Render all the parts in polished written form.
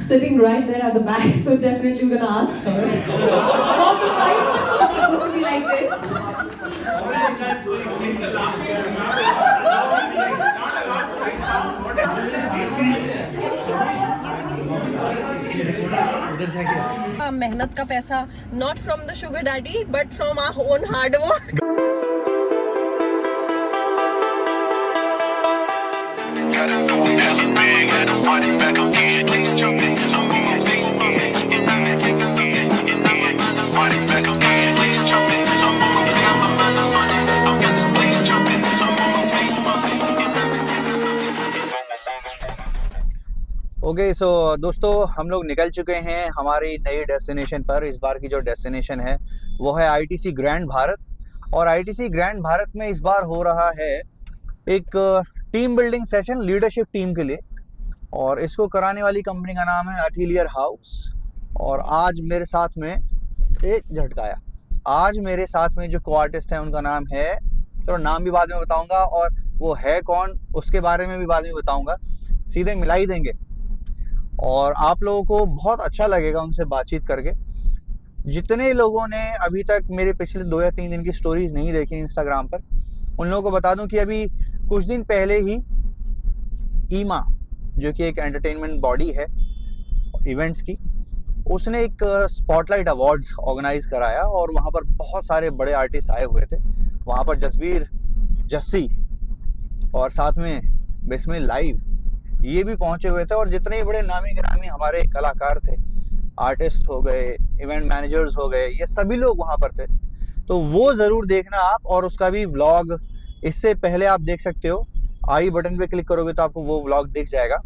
sitting right there at the back, so definitely we're gonna ask her about the price. It's supposed to be like this. मेहनत का पैसा, not from the sugar daddy, but from our own hard work. Okay so दोस्तों, हम लोग निकल चुके हैं हमारी नई डेस्टिनेशन पर। इस बार की जो डेस्टिनेशन है वो है आईटीसी ग्रैंड भारत। और आईटीसी ग्रैंड भारत में इस बार हो रहा है एक team building session leadership team के लिए, और इसको कराने वाली कंपनी का नाम है अटेलियर हाउस। और आज मेरे साथ में एक झटकाया, आज मेरे साथ में जो को आर्टिस्ट है उनका नाम है, तो नाम भी बाद में बताऊंगा और वो है कौन उसके बारे में भी बाद में बताऊंगा, सीधे मिला ही देंगे और आप लोगों को बहुत अच्छा लगेगा उनसे बातचीत करके। जितने लोगों ने अभी तक मेरे पिछले 2 या 3 दिन की स्टोरीज नहीं देखी इंस्टाग्राम पर, उन लोगों को बता दूं कि अभी कुछ दिन पहले ही ईमा, जो कि एक एंटरटेनमेंट बॉडी है इवेंट्स की, उसने एक स्पॉटलाइट अवार्ड्स ऑर्गेनाइज कराया और वहाँ पर बहुत सारे बड़े आर्टिस्ट आए हुए थे। वहाँ पर जसबीर, जस्सी और साथ में बिस्मिल लाइव ये भी पहुंचे हुए थे। और जितने भी बड़े नामी गिरामी हमारे कलाकार थे, आर्टिस्ट हो गए, इवेंट मैनेजर्स हो गए, ये सभी लोग वहां पर थे। तो वो जरूर देखना आप, और उसका भी व्लॉग इससे पहले आप देख सकते हो। आई बटन पे क्लिक करोगे तो आपको वो व्लॉग दिख जाएगा।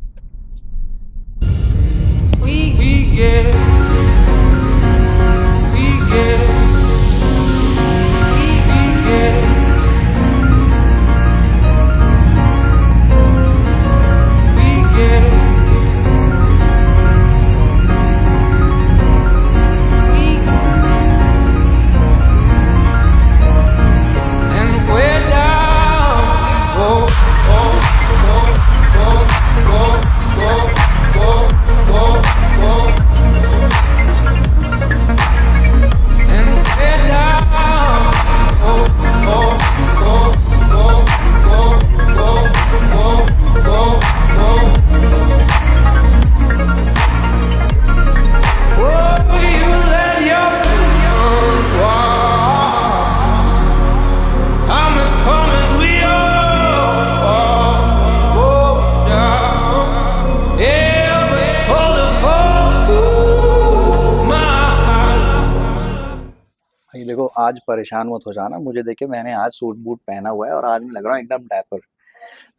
देखो, आज परेशान मत हो जाना मुझे देखे, मैंने आज सूट बूट पहना हुआ है और आज मैं लग रहा हूँ एकदम डैपर।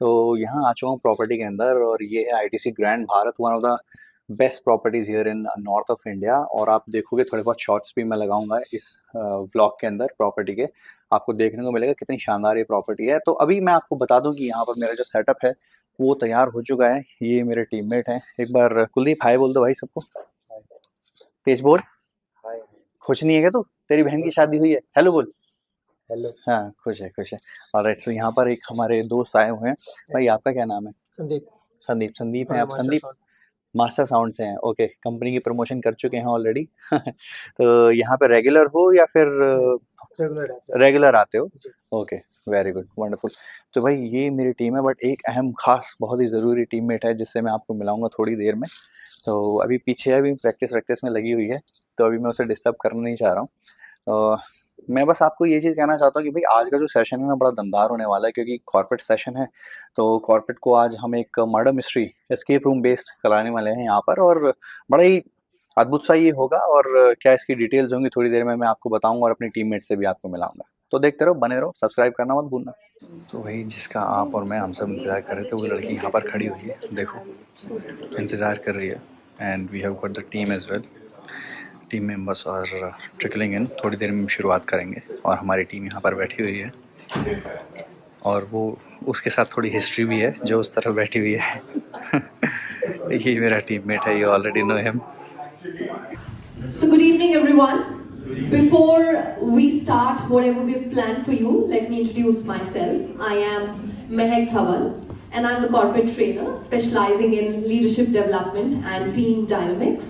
तो यहाँ आ चुका हूँ प्रॉपर्टी के अंदर, और ये है ITC grand Bharat, one of the best properties here in north of India. और आप देखोगे थोड़े बहुत शॉर्ट्स भी मैं लगाऊंगा इस व्लॉग के अंदर प्रॉपर्टी के, आपको देखने को मिलेगा कितनी शानदार ये प्रॉपर्टी है। तो अभी मैं आपको बता दूं कि यहाँ पर मेरा जो सेटअप है वो तैयार हो चुका है। ये मेरे टीममेट हैं, एक बार कुलदीप हाय बोल दो भाई सबको। तेज बोल। खुश नहीं है क्या तू? तेरी बहन की शादी हुई है, हेलो बोल। हेलो। हाँ, खुश है खुश है। और तो यहाँ पर एक हमारे दोस्त आए हुए हैं। भाई आपका क्या नाम है? संदीप। संदीप हैं आप? संदीप मास्टर साउंड से हैं, ओके। कंपनी की प्रमोशन कर चुके हैं ऑलरेडी। तो यहाँ पे रेगुलर हो या फिर रेगुलर आते हो? Okay, very good, wonderful. तो भाई ये मेरी टीम है, बट एक अहम खास बहुत ही ज़रूरी टीममेट है जिससे मैं आपको मिलाऊंगा थोड़ी देर में। तो अभी पीछे अभी प्रैक्टिस में लगी हुई है, तो अभी मैं उसे डिस्टर्ब करना नहीं चाह रहा हूँ। मैं बस आपको ये चीज़ कहना चाहता हूँ कि भाई आज का जो सेशन है ना बड़ा दमदार होने वाला है, क्योंकि कॉर्पोरेट सेशन है। तो कॉर्पोरेट को आज हम एक murder mystery escape room based कराने वाले हैं यहाँ पर, और बड़ा ही अद्भुत सा ये होगा। और क्या इसकी डिटेल्स होंगी थोड़ी देर में मैं आपको बताऊंगा, और अपनी टीममेट से भी आपको मिलाऊंगा। तो देखते रहो, बने रहो, सब्सक्राइब करना मत भूलना। तो भाई जिसका आप और मैं हम सब इंतज़ार कर रहे थे, वो लड़की यहाँ पर खड़ी हुई है, देखो इंतज़ार कर रही है। And we have got the team as well, team members are trickling in. थोड़ी देर में शुरुआत करेंगे, और हमारी टीम यहाँ पर बैठी हुई है, और वो उसके साथ थोड़ी हिस्ट्री भी है जो उस तरफ बैठी हुई है। ये मेरा टीममेट है, you already know him. So good evening everyone. Before we start whatever we've planned for you, let me introduce myself. I am Mehak Dhawan and I'm a corporate trainer specializing in leadership development and team dynamics.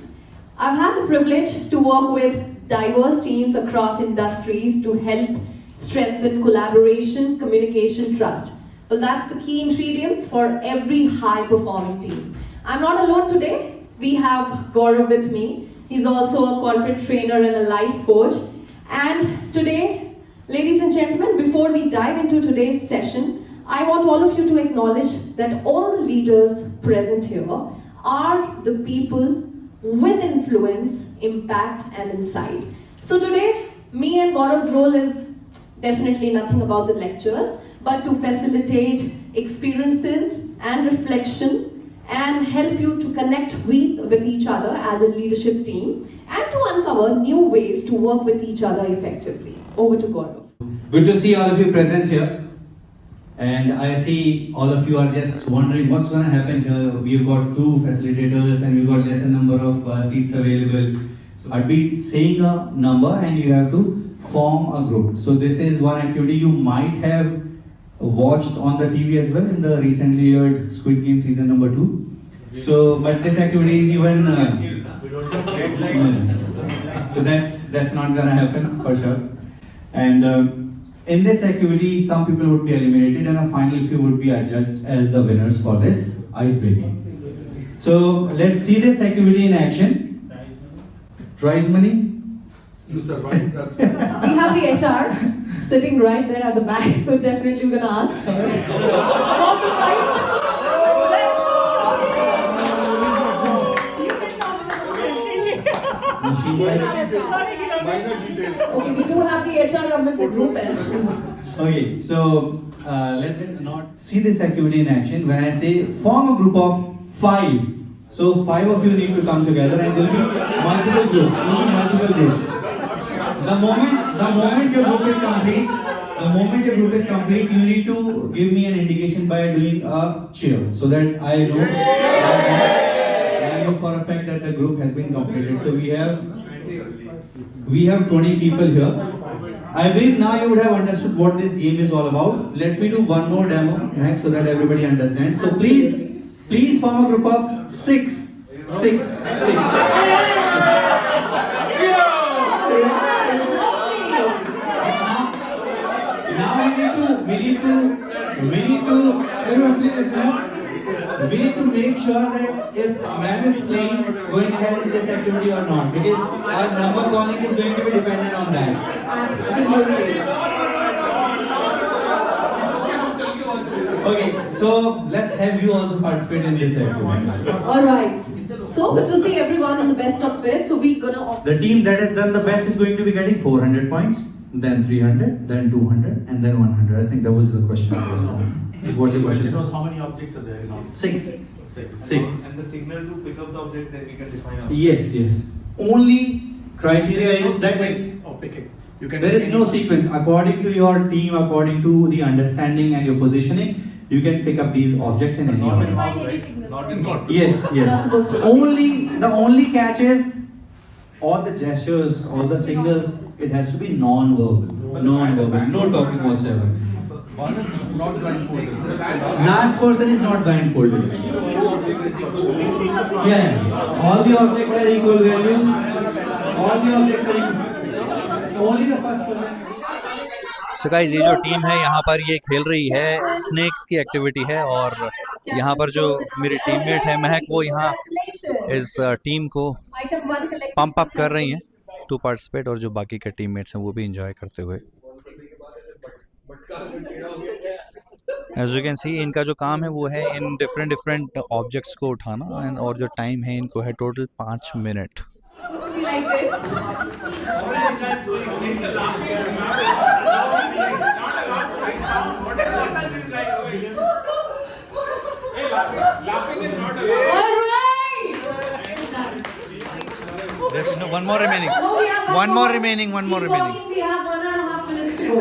I've had the privilege to work with diverse teams across industries to help strengthen collaboration, communication, trust. Well, that's the key ingredients for every high-performing team. I'm not alone today. We have Gaurav with me. He's also a corporate trainer and a life coach. And today, ladies and gentlemen, before we dive into today's session, I want all of you to acknowledge that all the leaders present here are the people with influence, impact, and insight. So today, me and Gaurav's role is definitely nothing about the lectures, but to facilitate experiences and reflection and help you to connect with each other as a leadership team and to uncover new ways to work with each other effectively. Over to Gaurav. Good to see all of you present here. And I see all of you are just wondering what's going to happen here. We've got 2 facilitators and we've got lesser number of seats available. So I'd be saying a number and you have to form a group. So this is one activity you might have watched on the TV as well in the recently aired Squid Game season number 2. So, but this activity is even so that's not gonna happen for sure. And in this activity, some people would be eliminated, and a final few would be adjudged as the winners for this ice breaking. So let's see this activity in action. Prize money. You survived, that's We have the HR sitting right there at the back, so definitely we're gonna ask her about the prize. minor detail. Okay, we do have the HR come with the group. Okay, so let's not see this activity in action. When I say form a group of 5, so 5 of you need to come together, and there will be multiple groups. The moment your group is complete, you need to give me an indication by doing a cheer, so that I know for a fact that the group has been completed. So we have 20 people here. I believe now you would have understood what this game is all about. Let me do one more demo next so that everybody understands. So please form a group of 6. Now we need to everyone please listen up. We need to make sure that if ma'am is playing, going ahead in this activity or not, because our number calling is going to be dependent on that. Absolutely. Okay, so let's have you also participate in this activity. Alright. So good to see everyone in the best of spirits. So we're gonna The team that has done the best is going to be getting 400 points, then 300, then 200, and then 100. I think that was the question. What's the question? Was how many objects are there in all? 6. Six. And the signal to pick up the object, then we can define our Yes. Only criteria is that or picking. You can there is no sequence. According to your team, according to the understanding and your positioning, you can pick up these objects in any Not order. in mouth, right? Not in mouth. Yes. Not supposed to. The only catch is all the gestures, all the signals, it has to be non-verbal, no talking whatsoever. One is not blindfolded. Last person is not blindfolded. Yeah. All the objects are equal value. Only the first person. So guys, ये जो team है यहाँ पर ये खेल रही है snacks की एक्टिविटी है, और यहाँ पर जो मेरी टीममेट है महक, वो यहाँ इस टीम को पंप अप कर रही हैं टू पार्टिसिपेट, और जो बाकी के टीममेट्स हैं वो भी एंजॉय करते हुए। एज यू कैन सी, इनका जो काम है वो है इन डिफरेंट ऑब्जेक्ट्स को उठाना, और जो टाइम है इनको है total 5 minute. One more remaining. One more remaining. We have 1.5 minutes to go.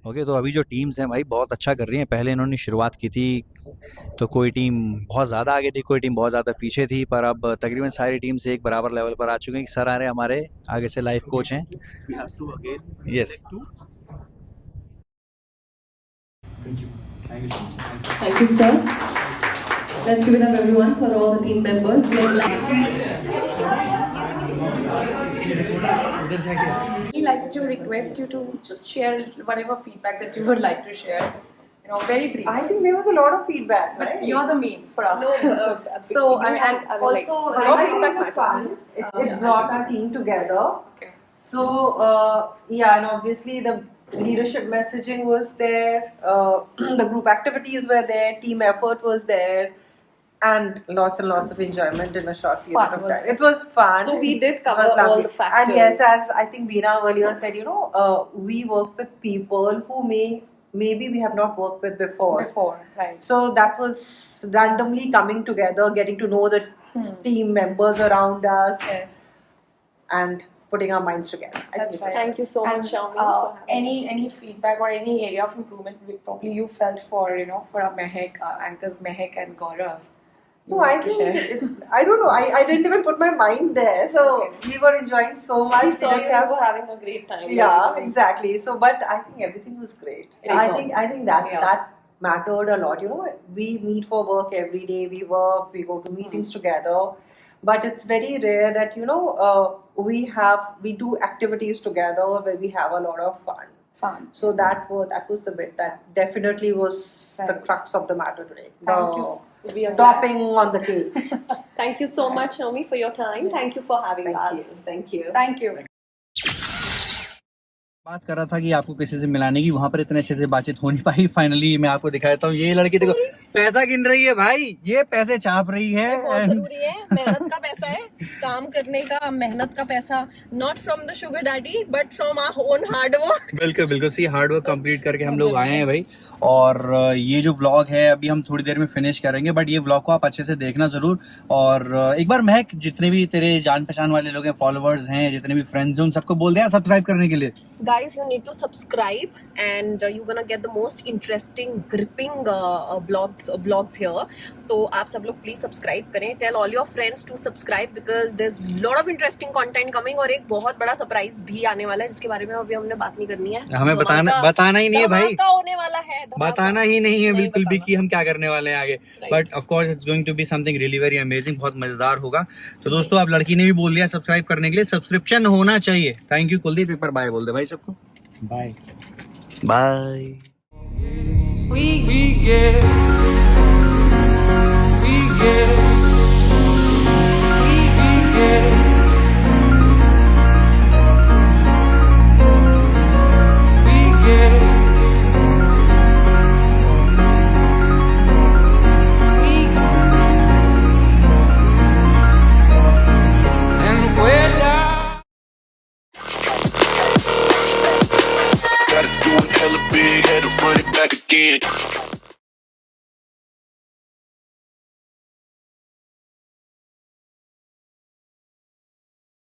Okay, तो अभी जो टीम्स हैं भाई बहुत अच्छा कर रही हैं। पहले इन्होंने शुरुआत की थी तो कोई टीम बहुत ज़्यादा आगे थी, कोई टीम बहुत ज़्यादा पीछे थी, पर अब तकरीबन सारी टीम से एक बराबर लेवल पर आ चुके हैं। सर आ रहे हमारे आगे से लाइफ कोच हैं। Yes, Thank you. Thank you so much. Thank you, sir. Let's give it up, everyone, for all the team members. I'd like to request you to just share whatever feedback that you would like to share. You know, very brief. I think there was a lot of feedback, But right? you're the main for us. So, I mean, and also, your I feedback think it was matters. fun. It brought our team together. Okay. So, yeah, and obviously the leadership messaging was there, the group activities were there, team effort was there, and lots of enjoyment in a short period Fun of was time. there. It was fun. So we did It cover was all lovely. the factors. And yes, as I think Veena earlier said, you know, we work with people who maybe we have not worked with before. Right. So that was randomly coming together, getting to know the team members around us, Yes. and putting our minds together. I That's think it right. was Thank fun. you so much, Xiaomi. for having any feedback or any area of improvement probably you felt for for our Mehak, anchors Mehak and Gaurav. you No, I want to think share? I don't know. I didn't even put my mind there. So Okay. we were enjoying so much. We We saw didn't you have- were having a great time. Yeah, exactly. So, but I think everything was great. Very I good. think that Yeah. that mattered a lot. You know, we meet for work every day. We work. We go to meetings together. But it's very rare that we do activities together where we have a lot of fun. Fun. So that was the bit that definitely was the Right. crux of the matter today. Thank you. We are glad. Topping on the cake. Thank you so much, Xiaomi, for your time. Thank you for having Thank us. you. Thank you. Thank you. बात कर रहा था कि आपको किसी से मिलाने की, वहां पर इतने अच्छे से बातचीत हो नहीं पाई। फाइनली मैं आपको दिखाता हूँ, ये लड़की देखो पैसा गिन रही है भाई, ये पैसे छाप रही है। बहुत and- जरूरी है, मेहनत का पैसा है, काम करने का, मेहनत का पैसा, not from the sugar daddy but from our own hard work. बिल्कुल बिल्कुल सी हार्ड वर्क कंप्लीट करके हम लोग आए हैं भाई। और ये जो व्लॉग है अभी हम थोड़ी देर में फिनिश करेंगे, बट ये व्लॉग को आप अच्छे से देखना जरूर। और एक बार महक, जितने भी तेरे जान पहचान वाले लोग हैं, फॉलोअर्स हैं, जितने भी फ्रेंड्स हैं, उन सबको बोल दे सब्सक्राइब करने के लिए। Guys, you need to subscribe and you're gonna get the most interesting, gripping vlogs here. तो आप सब लोग प्लीज सब्सक्राइब करें। Tell all your friends to subscribe because there's lot of interesting content coming और एक बहुत बड़ा सरप्राइज भी आने वाला है जिसके बारे में अभी हमने बात नहीं करनी है। हमें बताना ही नहीं है भाई, धमाका होने वाला है, धमाका। बताना ही नहीं है नहीं बिल्कुल भी बताना। कि हम क्या करने वाले हैं आगे। But of course it's going to be something really very amazing, बहुत मजेदार होगा। तो दोस्तों, आप लड़की ने भी बोल दिया सब्सक्राइब करने के लिए, सब्सक्रिप्शन होना चाहिए। थैंक यू कुलदीप, एक बार बाय बोल दे भाई सबको। Bye. Bye. We get, we get, we get. We get, we, and we're down. Got it doing hella big, had to run it back again.